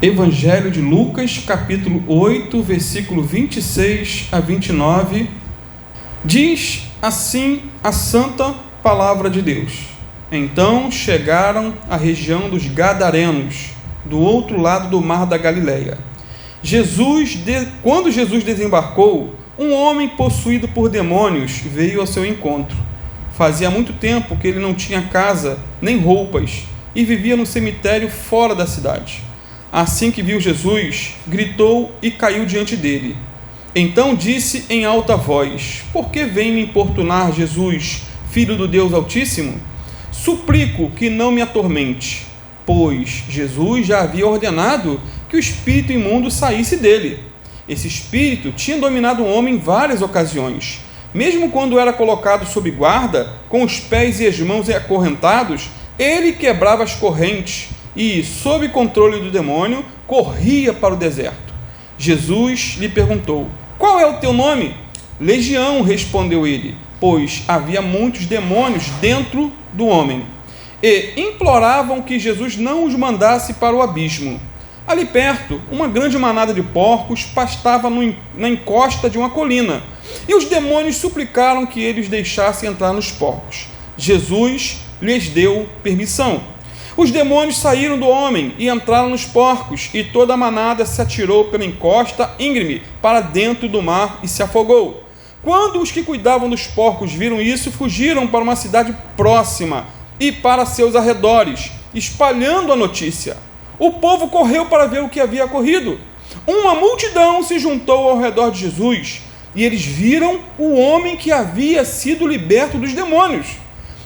Evangelho de Lucas, capítulo 8, versículo 26 a 29, diz assim a santa palavra de Deus: Então chegaram à região dos Gadarenos, do outro lado do mar da Galileia. Quando Jesus desembarcou, um homem possuído por demônios veio ao seu encontro. Fazia muito tempo que ele não tinha casa nem roupas e vivia no cemitério fora da cidade. Assim que viu Jesus, gritou e caiu diante dele. Então disse em alta voz: Por que vem me importunar, Jesus, Filho do Deus Altíssimo? Suplico que não me atormente, pois Jesus já havia ordenado que o espírito imundo saísse dele. Esse espírito tinha dominado o homem em várias ocasiões. Mesmo quando era colocado sob guarda, com os pés e as mãos acorrentados, ele quebrava as correntes e, sob controle do demônio, corria para o deserto. Jesus lhe perguntou: Qual é o teu nome? Legião, respondeu ele, pois havia muitos demônios dentro do homem, e imploravam que Jesus não os mandasse para o abismo. Ali perto, uma grande manada de porcos pastava na encosta de uma colina, e os demônios suplicaram que ele os deixasse entrar nos porcos. Jesus lhes deu permissão. Os demônios saíram do homem e entraram nos porcos, e toda a manada se atirou pela encosta íngreme para dentro do mar e se afogou. Quando os que cuidavam dos porcos viram isso, fugiram para uma cidade próxima e para seus arredores, espalhando a notícia. O povo correu para ver o que havia ocorrido. Uma multidão se juntou ao redor de Jesus, e eles viram o homem que havia sido liberto dos demônios.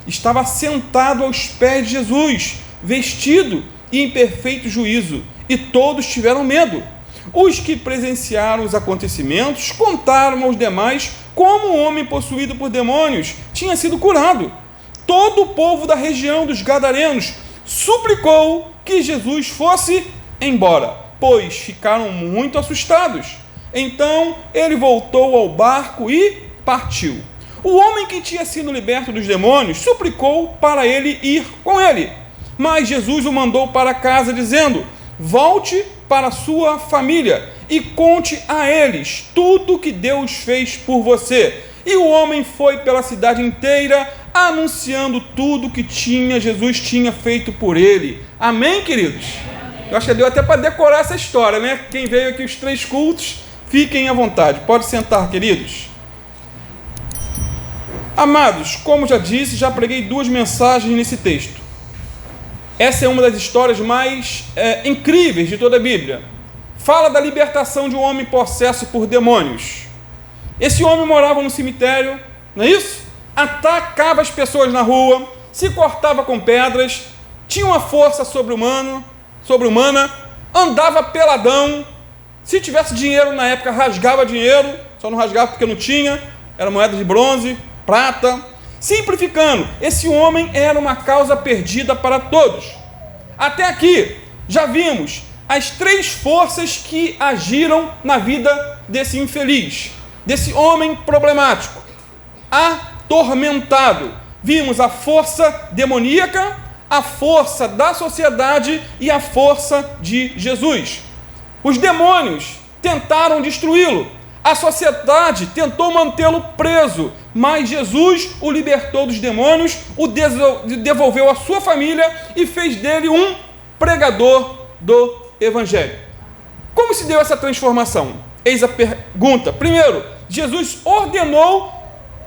Estava sentado aos pés de Jesus, vestido e em perfeito juízo, e todos tiveram medo. Os que presenciaram os acontecimentos contaram aos demais como o homem possuído por demônios tinha sido curado. Todo o povo da região dos Gadarenos suplicou que Jesus fosse embora, pois ficaram muito assustados. Então ele voltou ao barco e partiu. O homem que tinha sido liberto dos demônios suplicou para ele ir com ele, mas Jesus o mandou para casa, dizendo: Volte para a sua família e conte a eles tudo o que Deus fez por você. E o homem foi pela cidade inteira, anunciando tudo que Jesus tinha feito por ele. Amém, queridos? Eu acho que deu até para decorar essa história, né? Quem veio aqui os 3 cultos, fiquem à vontade. Pode sentar, queridos. Amados, como já disse, já preguei 2 mensagens nesse texto. Essa é uma das histórias mais incríveis de toda a Bíblia. Fala da libertação de um homem possesso por demônios. Esse homem morava no cemitério, não é isso? Atacava as pessoas na rua, se cortava com pedras, tinha uma força sobre-humana, andava peladão. Se tivesse dinheiro na época, rasgava dinheiro, só não rasgava porque não tinha, era moeda de bronze, prata. Simplificando, esse homem era uma causa perdida para todos. Até aqui, já vimos as 3 forças que agiram na vida desse infeliz, desse homem problemático, atormentado. Vimos a força demoníaca, a força da sociedade e a força de Jesus. Os demônios tentaram destruí-lo, a sociedade tentou mantê-lo preso, mas Jesus o libertou dos demônios, o devolveu à sua família e fez dele um pregador do Evangelho. Como se deu essa transformação? Eis a pergunta. Primeiro, Jesus ordenou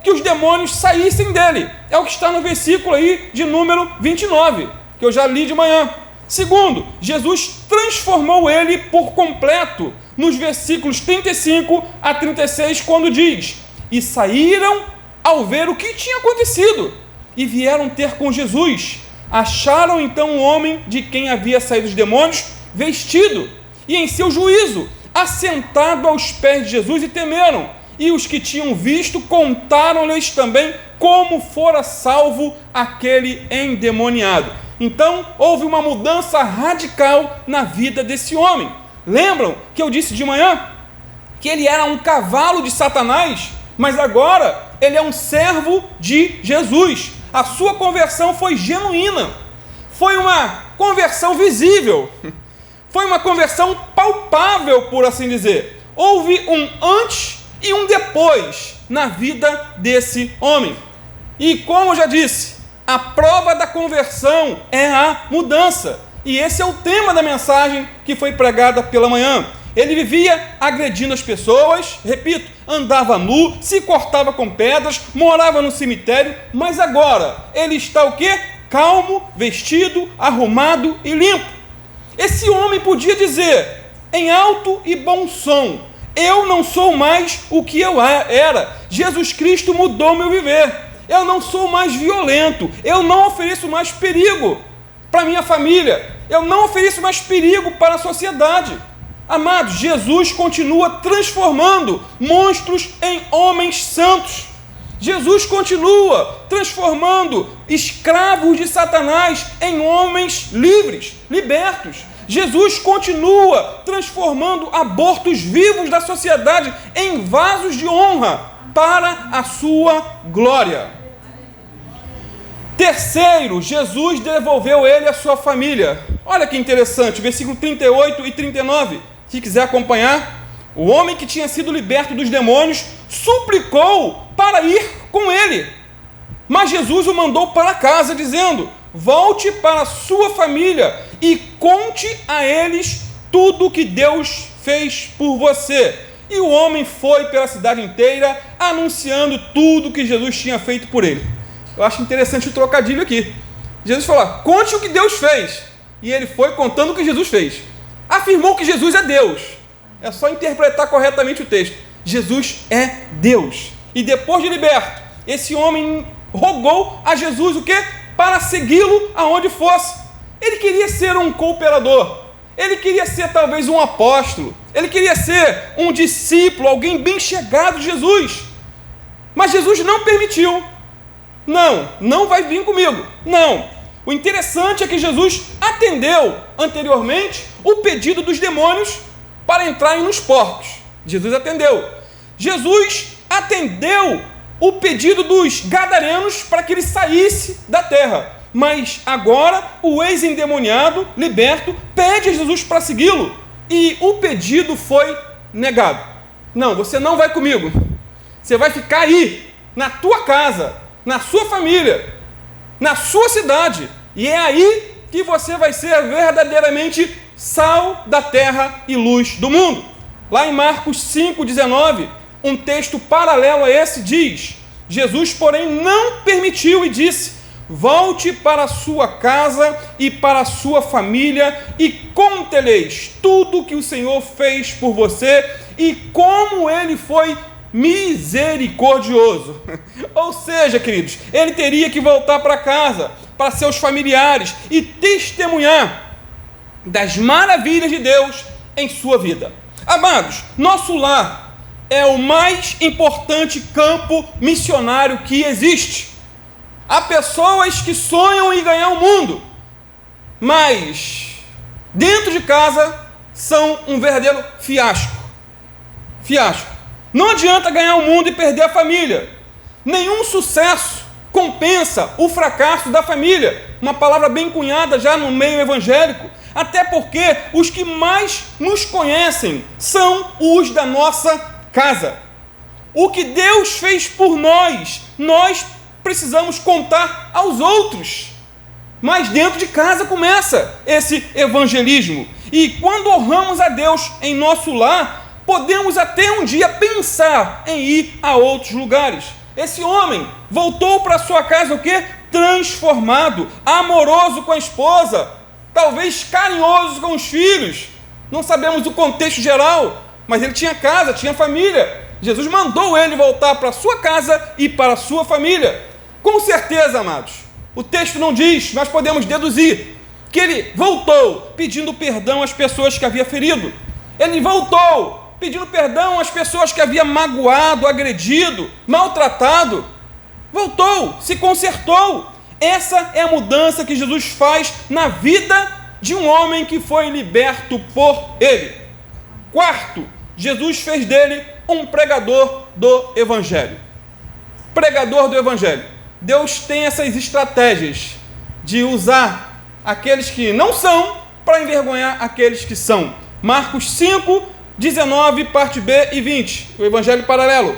que os demônios saíssem dele. É o que está no versículo aí de número 29, que eu já li de manhã. Segundo, Jesus transformou ele por completo nos versículos 35 a 36, quando diz: E saíram ao ver o que tinha acontecido, e vieram ter com Jesus. Acharam então um homem de quem havia saído os demônios, vestido, e em seu juízo, assentado aos pés de Jesus, e temeram. E os que tinham visto contaram-lhes também como fora salvo aquele endemoniado. Então, houve uma mudança radical na vida desse homem. Lembram que eu disse de manhã que ele era um cavalo de Satanás, mas agora ele é um servo de Jesus. A sua conversão foi genuína, foi uma conversão visível, foi uma conversão palpável, por assim dizer. Houve um antes e um depois na vida desse homem. E como eu já disse, a prova da conversão é a mudança. E esse é o tema da mensagem que foi pregada pela manhã. Ele vivia agredindo as pessoas, repito, andava nu, se cortava com pedras, morava no cemitério, mas agora ele está o quê? Calmo, vestido, arrumado e limpo. Esse homem podia dizer, em alto e bom som, eu não sou mais o que eu era, Jesus Cristo mudou meu viver, eu não sou mais violento, eu não ofereço mais perigo para minha família, eu não ofereço mais perigo para a sociedade. Amados, Jesus continua transformando monstros em homens santos. Jesus continua transformando escravos de Satanás em homens livres, libertos. Jesus continua transformando abortos vivos da sociedade em vasos de honra para a sua glória. Terceiro, Jesus devolveu ele à sua família. Olha que interessante, versículo 38 e 39. Se quiser acompanhar, o homem que tinha sido liberto dos demônios suplicou para ir com ele. Mas Jesus o mandou para casa, dizendo, volte para a sua família e conte a eles tudo o que Deus fez por você. E o homem foi pela cidade inteira, anunciando tudo que Jesus tinha feito por ele. Eu acho interessante o trocadilho aqui. Jesus falou, conte o que Deus fez. E ele foi contando o que Jesus fez. Afirmou que Jesus é Deus. É só interpretar corretamente o texto. Jesus é Deus. E depois de liberto, esse homem rogou a Jesus o quê? Para segui-lo aonde fosse. Ele queria ser um cooperador. Ele queria ser talvez um apóstolo. Ele queria ser um discípulo, alguém bem chegado de Jesus. Mas Jesus não permitiu. Não vai vir comigo. Não. O interessante é que Jesus atendeu anteriormente o pedido dos demônios para entrarem nos porcos. Jesus atendeu. Jesus atendeu o pedido dos gadarenos para que ele saísse da terra. Mas agora o ex-endemoniado, liberto, pede a Jesus para segui-lo. E o pedido foi negado. Não, você não vai comigo. Você vai ficar aí, na tua casa, na sua família, na sua cidade, e é aí que você vai ser verdadeiramente sal da terra e luz do mundo. Lá em Marcos 5,19, um texto paralelo a esse diz, Jesus, porém, não permitiu e disse, volte para a sua casa e para a sua família e conte-lhes tudo o que o Senhor fez por você e como ele foi misericordioso. Ou seja, queridos, ele teria que voltar para casa, para seus familiares e testemunhar das maravilhas de Deus em sua vida. Amados, nosso lar é o mais importante campo missionário que existe. Há pessoas que sonham em ganhar o mundo, mas dentro de casa são um verdadeiro fiasco. Não adianta ganhar o mundo e perder a família. Nenhum sucesso compensa o fracasso da família. Uma palavra bem cunhada já no meio evangélico. Até porque os que mais nos conhecem são os da nossa casa. O que Deus fez por nós, nós precisamos contar aos outros. Mas dentro de casa começa esse evangelismo. E quando honramos a Deus em nosso lar, podemos até um dia pensar em ir a outros lugares. Esse homem voltou para sua casa o quê? Transformado, amoroso com a esposa, talvez carinhoso com os filhos. Não sabemos o contexto geral, mas ele tinha casa, tinha família. Jesus mandou ele voltar para a sua casa e para a sua família. Com certeza, amados, o texto não diz, mas podemos deduzir que ele voltou pedindo perdão às pessoas que havia ferido. Ele voltou pedindo perdão às pessoas que havia magoado, agredido, maltratado. Voltou, se consertou. Essa é a mudança que Jesus faz na vida de um homem que foi liberto por ele. Quarto, Jesus fez dele um pregador do Evangelho. Pregador do Evangelho. Deus tem essas estratégias de usar aqueles que não são para envergonhar aqueles que são. Marcos 5, 19, parte B e 20, o evangelho paralelo.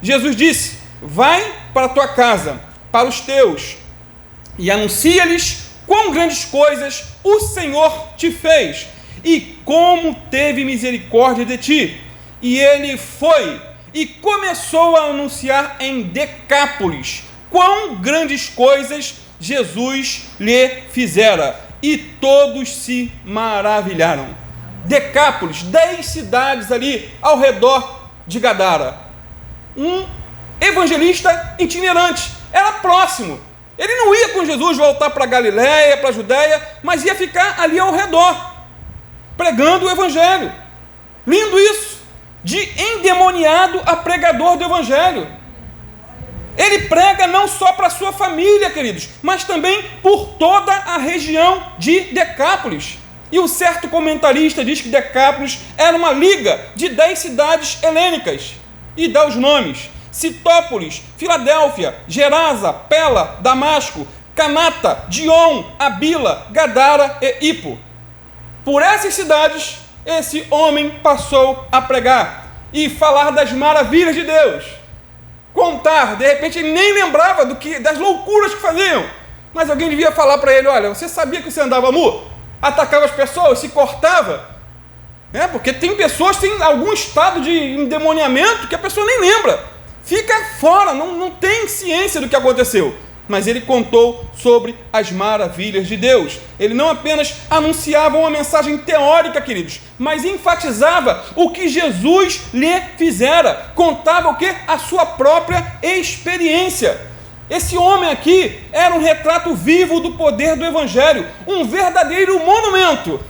Jesus disse: vai para a tua casa, para os teus, e anuncia-lhes quão grandes coisas o Senhor te fez, e como teve misericórdia de ti. E ele foi e começou a anunciar em Decápolis quão grandes coisas Jesus lhe fizera, e todos se maravilharam. Decápolis, 10 cidades ali ao redor de Gadara. Um evangelista itinerante, era próximo. Ele não ia com Jesus voltar para Galiléia, para a Judéia, mas ia ficar ali ao redor, pregando o evangelho. Lindo isso, de endemoniado a pregador do evangelho. Ele prega não só para a sua família, queridos, mas também por toda a região de Decápolis. E um certo comentarista diz que Decápolis era uma liga de 10 cidades helênicas, e dá os nomes: Citópolis, Filadélfia, Gerasa, Pela, Damasco, Canata, Dion, Abila, Gadara e Hippo. Por essas cidades, esse homem passou a pregar e falar das maravilhas de Deus. Contar, de repente ele nem lembrava das loucuras que faziam, mas alguém devia falar para ele: olha, você sabia que você andava nu? Atacava as pessoas, se cortava? Porque tem pessoas que têm algum estado de endemoniamento que a pessoa nem lembra, fica fora, não tem ciência do que aconteceu. Mas ele contou sobre as maravilhas de Deus. Ele não apenas anunciava uma mensagem teórica, queridos, mas enfatizava o que Jesus lhe fizera. Contava o quê? A sua própria experiência. Esse homem aqui era um retrato vivo do poder do Evangelho, um verdadeiro monumento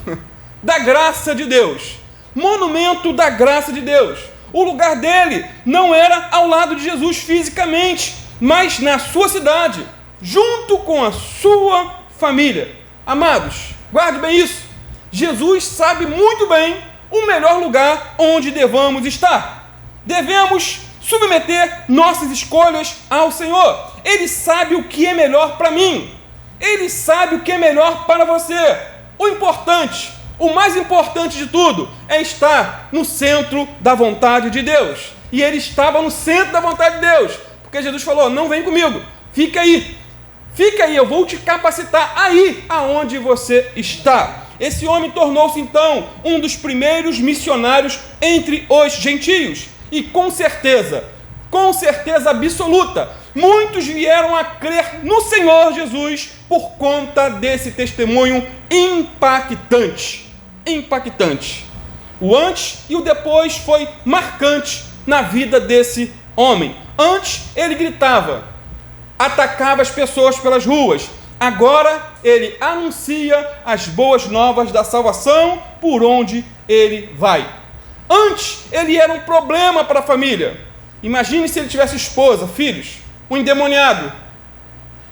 da graça de Deus. Monumento da graça de Deus. O lugar dele não era ao lado de Jesus fisicamente, mas na sua cidade, junto com a sua família. Amados, guarde bem isso. Jesus sabe muito bem o melhor lugar onde devamos estar. Devemos submeter nossas escolhas ao Senhor. Ele sabe o que é melhor para mim. Ele sabe o que é melhor para você. O importante, o mais importante de tudo, é estar no centro da vontade de Deus. E ele estava no centro da vontade de Deus, porque Jesus falou: não vem comigo, fica aí, eu vou te capacitar aí aonde você está. Esse homem tornou-se então um dos primeiros missionários entre os gentios, e com certeza absoluta, muitos vieram a crer no Senhor Jesus por conta desse testemunho impactante. O antes e o depois foi marcante na vida desse homem. Antes ele gritava, atacava as pessoas pelas ruas. Agora ele anuncia as boas novas da salvação por onde ele vai. Antes ele era um problema para a família. Imagine se ele tivesse esposa, filhos, um endemoniado.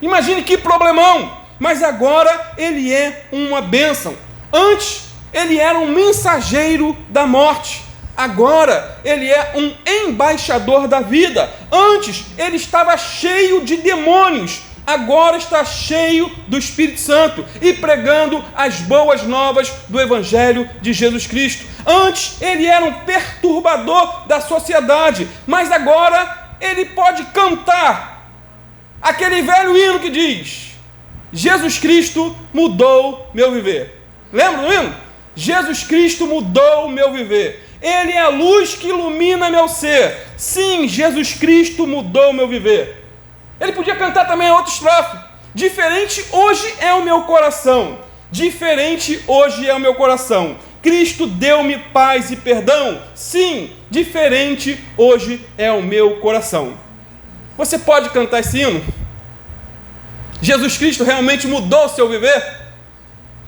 Imagine que problemão. Mas agora ele é uma bênção. Antes ele era um mensageiro da morte. Agora ele é um embaixador da vida. Antes ele estava cheio de demônios. Agora está cheio do Espírito Santo e pregando as boas novas do Evangelho de Jesus Cristo. Antes ele era um perturbador da sociedade, mas agora ele pode cantar aquele velho hino que diz: Jesus Cristo mudou meu viver. Lembra do hino? Jesus Cristo mudou o meu viver. Ele é a luz que ilumina meu ser. Sim, Jesus Cristo mudou o meu viver. Ele podia cantar também a outra estrofe: diferente hoje é o meu coração. Diferente hoje é o meu coração. Cristo deu-me paz e perdão. Sim, diferente hoje é o meu coração. Você pode cantar esse hino? Jesus Cristo realmente mudou o seu viver?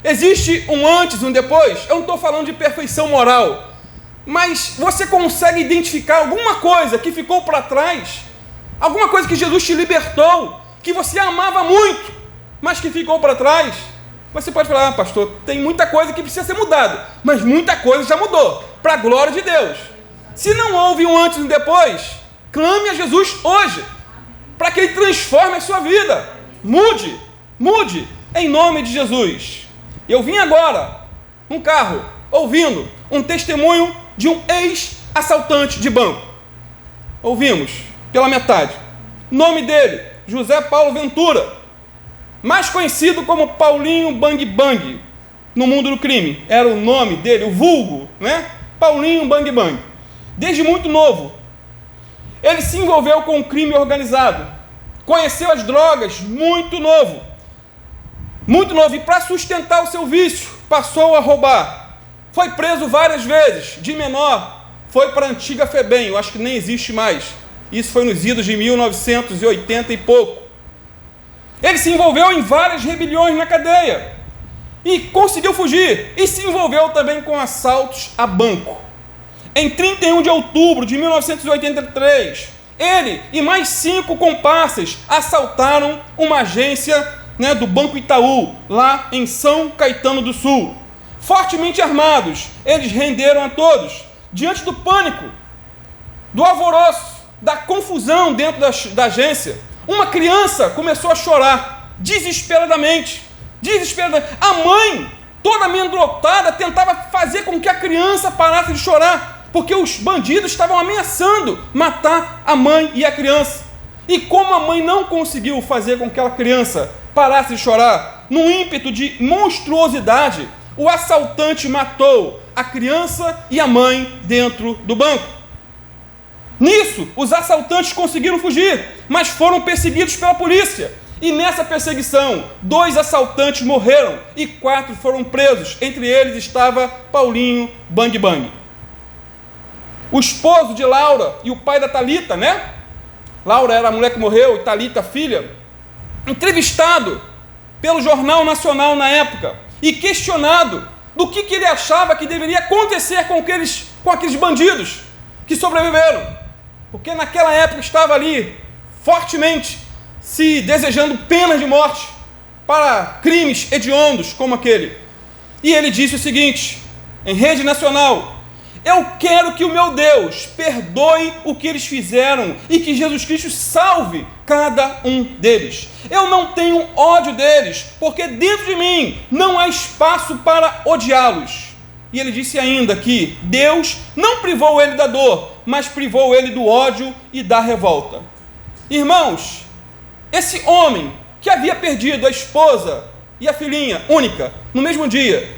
Existe um antes e um depois? Eu não estou falando de perfeição moral, mas você consegue identificar alguma coisa que ficou para trás? Alguma coisa que Jesus te libertou, que você amava muito, mas que ficou para trás? Você pode falar: pastor, tem muita coisa que precisa ser mudada, mas muita coisa já mudou, para a glória de Deus. Se não houve um antes e um depois, clame a Jesus hoje, para que Ele transforme a sua vida. Mude, em nome de Jesus. Eu vim agora num carro, ouvindo um testemunho de um ex-assaltante de banco. Ouvimos pela metade. Nome dele, José Paulo Ventura, mais conhecido como Paulinho Bang Bang no mundo do crime. Era o nome dele, o vulgo, né? Paulinho Bang Bang. Desde muito novo, ele se envolveu com o crime organizado, conheceu as drogas muito novo, e para sustentar o seu vício, passou a roubar. Foi preso várias vezes, de menor, foi para a antiga FEBEM, eu acho que nem existe mais. Isso foi nos idos de 1980 e pouco. Ele se envolveu em várias rebeliões na cadeia e conseguiu fugir, e se envolveu também com assaltos a banco. Em 31 de outubro de 1983, ele e mais 5 comparsas assaltaram uma agência, do Banco Itaú, lá em São Caetano do Sul. Fortemente armados, eles renderam a todos. Diante do pânico, do alvoroço, da confusão dentro da agência, uma criança começou a chorar desesperadamente. A mãe, toda amedrontada, tentava fazer com que a criança parasse de chorar, porque os bandidos estavam ameaçando matar a mãe e a criança. E como a mãe não conseguiu fazer com que aquela criança parasse de chorar, num ímpeto de monstruosidade, o assaltante matou a criança e a mãe dentro do banco. Nisso, os assaltantes conseguiram fugir, mas foram perseguidos pela polícia. E nessa perseguição, 2 assaltantes morreram e 4 foram presos. Entre eles estava Paulinho Bang Bang. O esposo de Laura e o pai da Thalita, Laura era a mulher que morreu e Thalita a filha, entrevistado pelo Jornal Nacional na época e questionado do que ele achava que deveria acontecer com aqueles bandidos que sobreviveram. Porque naquela época estava ali fortemente se desejando penas de morte para crimes hediondos como aquele. E ele disse o seguinte, em rede nacional: eu quero que o meu Deus perdoe o que eles fizeram e que Jesus Cristo salve cada um deles. Eu não tenho ódio deles, porque dentro de mim não há espaço para odiá-los. E ele disse ainda que Deus não privou ele da dor, mas privou ele do ódio e da revolta. Irmãos, esse homem que havia perdido a esposa e a filhinha única no mesmo dia,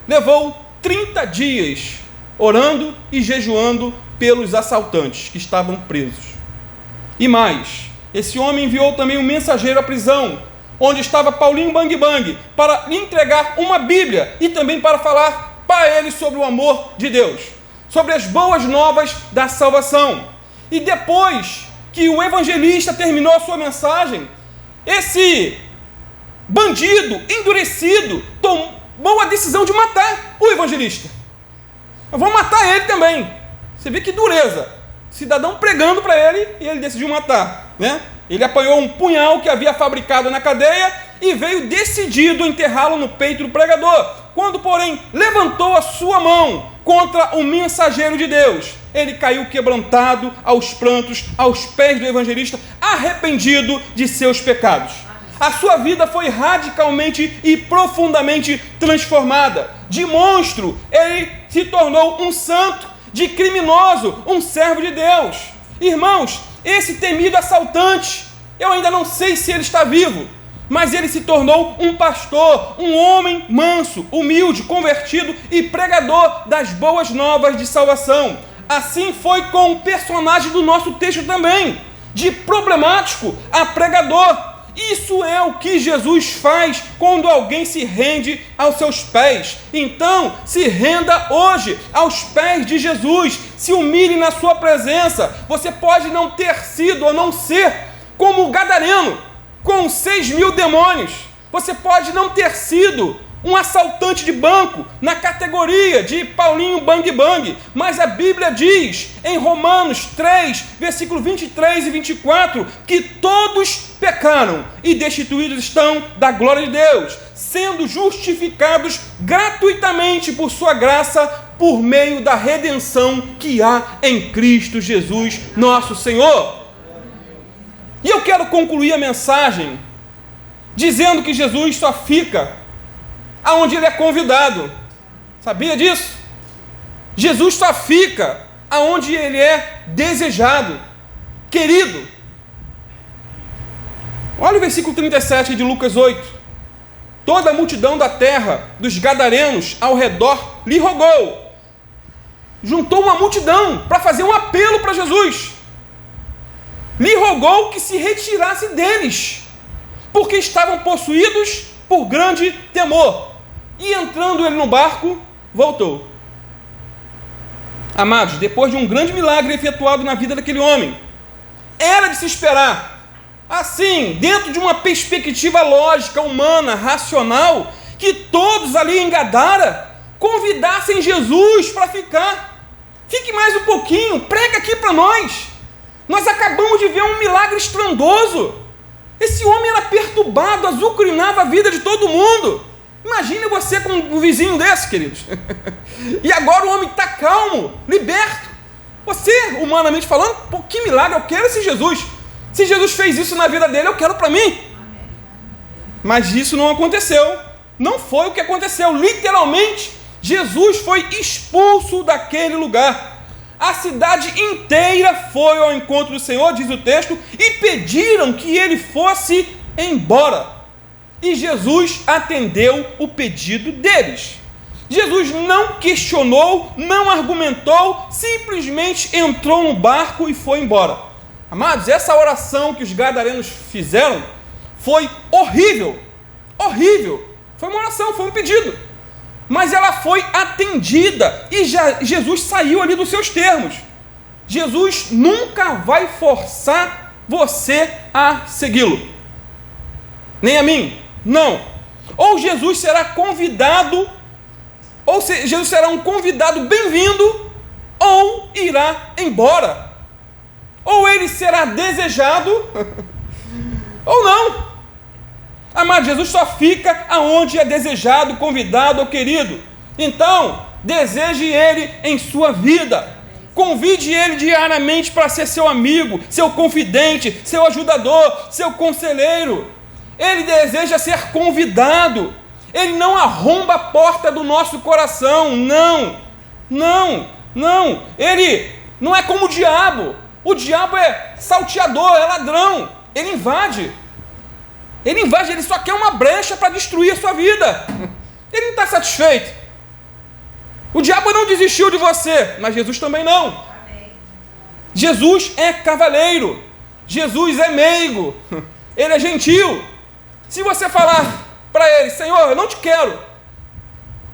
levou 30 dias orando e jejuando pelos assaltantes que estavam presos. E mais, esse homem enviou também um mensageiro à prisão, onde estava Paulinho Bang Bang, para lhe entregar uma Bíblia e também para falar para ele sobre o amor de Deus, sobre as boas novas da salvação. E depois que o evangelista terminou a sua mensagem, esse bandido endurecido tomou a decisão de matar o evangelista. Eu vou matar ele também. Você vê que dureza. Cidadão pregando para ele e ele decidiu matar, Ele apanhou um punhal que havia fabricado na cadeia e veio decidido a enterrá-lo no peito do pregador. Quando, porém, levantou a sua mão contra o mensageiro de Deus, ele caiu quebrantado aos prantos, aos pés do evangelista, arrependido de seus pecados. A sua vida foi radicalmente e profundamente transformada. De monstro, ele se tornou um santo, de criminoso, um servo de Deus. Irmãos, esse temido assaltante, eu ainda não sei se ele está vivo, mas ele se tornou um pastor, um homem manso, humilde, convertido e pregador das boas novas de salvação. Assim foi com o personagem do nosso texto também, de problemático a pregador. Isso é o que Jesus faz quando alguém se rende aos seus pés. Então, se renda hoje aos pés de Jesus, se humilhe na sua presença. Você pode não ter sido ou não ser como o gadareno, com 6.000 demônios. Você pode não ter sido um assaltante de banco na categoria de Paulinho Bang Bang, mas a Bíblia diz em Romanos 3, versículo 23 e 24, que todos pecaram e destituídos estão da glória de Deus, sendo justificados gratuitamente por sua graça, por meio da redenção que há em Cristo Jesus, nosso Senhor. E eu quero concluir a mensagem dizendo que Jesus só fica aonde ele é convidado. Sabia disso? Jesus só fica aonde ele é desejado, querido. Olha o versículo 37 de Lucas 8. Toda a multidão da terra, dos gadarenos ao redor, lhe rogou. Juntou uma multidão para fazer um apelo para Jesus. Lhe rogou que se retirasse deles, porque estavam possuídos por grande temor. E entrando ele no barco, voltou. Amados, depois de um grande milagre efetuado na vida daquele homem, era de se esperar, assim, dentro de uma perspectiva lógica, humana, racional, que todos ali em Gadara convidassem Jesus para ficar. Fique mais um pouquinho, prega aqui para nós. Nós acabamos de ver um milagre estrondoso. Esse homem era perturbado, azucrinava a vida de todo mundo. Imagine você com um vizinho desse, queridos. E agora o homem está calmo, liberto. Você, humanamente falando, pô, que milagre, eu quero esse Jesus. Se Jesus fez isso na vida dele, eu quero para mim. Mas isso não aconteceu. Não foi o que aconteceu. Literalmente, Jesus foi expulso daquele lugar. A cidade inteira foi ao encontro do Senhor, diz o texto, e pediram que ele fosse embora. E Jesus atendeu o pedido deles. Jesus não questionou, não argumentou, simplesmente entrou no barco e foi embora. Amados, essa oração que os gadarenos fizeram foi horrível, horrível. Foi uma oração, foi um pedido. Mas ela foi atendida e Jesus saiu ali dos seus termos. Jesus nunca vai forçar você a segui-lo. Nem a mim, não. Ou Jesus será convidado, ou Jesus será um convidado bem-vindo, ou irá embora. Ou ele será desejado, ou não. Amado, Jesus só fica aonde é desejado, convidado ou querido. Então, deseje ele em sua vida. Convide ele diariamente para ser seu amigo, seu confidente, seu ajudador, seu conselheiro. Ele deseja ser convidado. Ele não arromba a porta do nosso coração. Não, não, não. Ele não é como o diabo. O diabo é salteador, é ladrão. Ele invade. Ele só quer uma brecha para destruir a sua vida. Ele não está satisfeito. O diabo não desistiu de você, mas Jesus também não. Amém. Jesus é cavaleiro. Jesus é meigo. Ele é gentil. Se você falar para ele, Senhor, eu não te quero,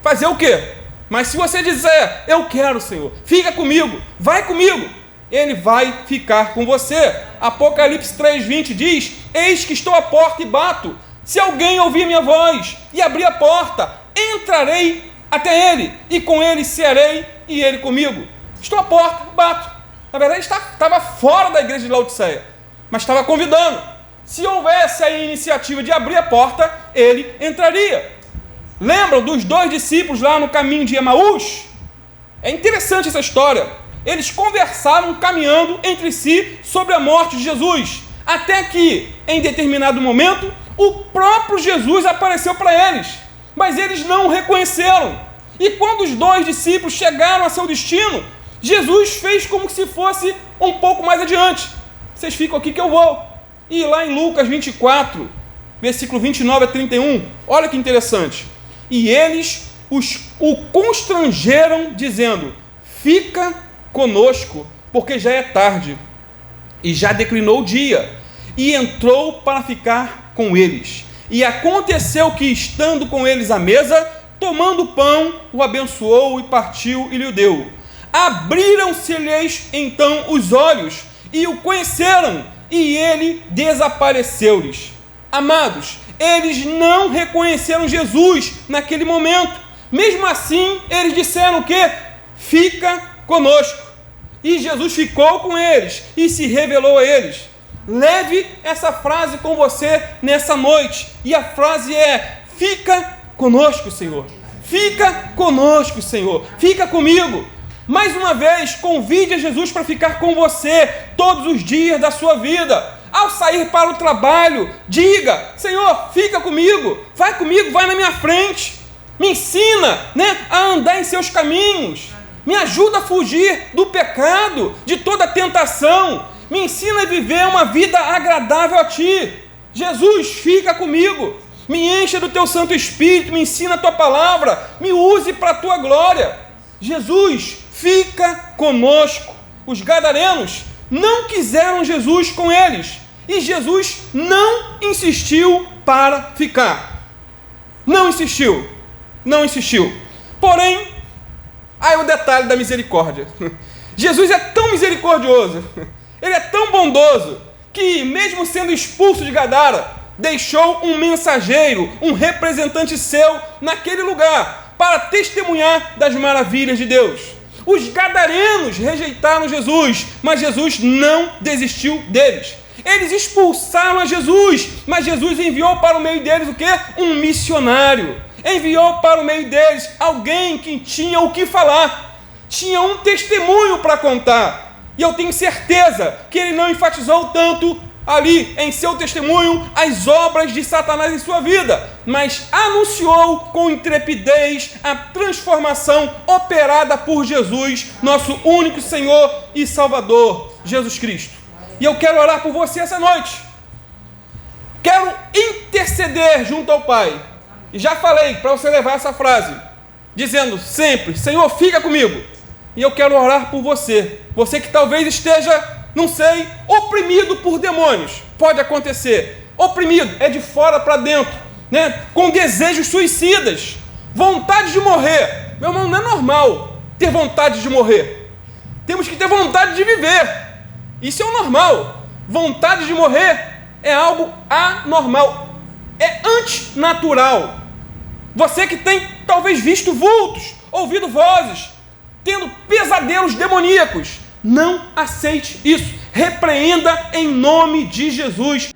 fazer o quê? Mas se você dizer, eu quero, Senhor, fica comigo, vai comigo, ele vai ficar com você. Apocalipse 3:20 diz, eis que estou à porta e bato, se alguém ouvir minha voz e abrir a porta, entrarei até ele, e com ele cearei, e ele comigo. Estou à porta, bato. Na verdade, estava fora da igreja de Laodiceia, mas estava convidando. Se houvesse a iniciativa de abrir a porta, ele entraria. Lembram dos 2 discípulos lá no caminho de Emaús? É interessante essa história. Eles conversavam caminhando entre si sobre a morte de Jesus, até que, em determinado momento, o próprio Jesus apareceu para eles, mas eles não o reconheceram. E quando os 2 discípulos chegaram a seu destino, Jesus fez como se fosse um pouco mais adiante. Vocês ficam aqui que eu vou. E lá em Lucas 24, versículo 29 a 31, olha que interessante. E eles o constrangeram, dizendo, fica conosco, porque já é tarde, e já declinou o dia. E entrou para ficar com eles. E aconteceu que, estando com eles à mesa, tomando o pão, o abençoou e partiu e lhe deu. Abriram-se-lhes então os olhos, e o conheceram, e ele desapareceu-lhes. Amados, eles não reconheceram Jesus naquele momento. Mesmo assim, eles disseram o quê? Fica conosco. E Jesus ficou com eles e se revelou a eles. Leve essa frase com você nessa noite. E a frase é, fica conosco, Senhor. Fica conosco, Senhor. Fica comigo. Mais uma vez, convide a Jesus para ficar com você todos os dias da sua vida. Ao sair para o trabalho, diga, Senhor, fica comigo, vai na minha frente. Me ensina, a andar em seus caminhos. Me ajuda a fugir do pecado, de toda tentação. Me ensina a viver uma vida agradável a Ti. Jesus, fica comigo. Me encha do Teu Santo Espírito, me ensina a Tua palavra, me use para a Tua glória. Jesus, fica conosco. Os gadarenos não quiseram Jesus com eles, e Jesus não insistiu para ficar. Não insistiu. Porém, aí o detalhe da misericórdia. Jesus é tão misericordioso, Ele é tão bondoso, que mesmo sendo expulso de Gadara, deixou um mensageiro, um representante seu naquele lugar, para testemunhar das maravilhas de Deus. Os gadarenos rejeitaram Jesus, mas Jesus não desistiu deles. Eles expulsaram a Jesus, mas Jesus enviou para o meio deles o quê? Um missionário. Enviou para o meio deles alguém que tinha o que falar, tinha um testemunho para contar. E eu tenho certeza que ele não enfatizou tanto ali em seu testemunho as obras de Satanás em sua vida, mas anunciou com intrepidez a transformação operada por Jesus, nosso único Senhor e Salvador, Jesus Cristo. E eu quero orar por você essa noite. Quero interceder junto ao Pai. E já falei para você levar essa frase, dizendo sempre: Senhor, fica comigo. E eu quero orar por você. Você que talvez esteja, não sei, oprimido por demônios. Pode acontecer. Oprimido, é de fora para dentro, com desejos suicidas, vontade de morrer. Meu irmão, não é normal ter vontade de morrer. Temos que ter vontade de viver. Isso é o normal. Vontade de morrer é algo anormal. É antinatural. Você que tem talvez visto vultos, ouvido vozes, tendo pesadelos demoníacos, não aceite isso. Repreenda em nome de Jesus.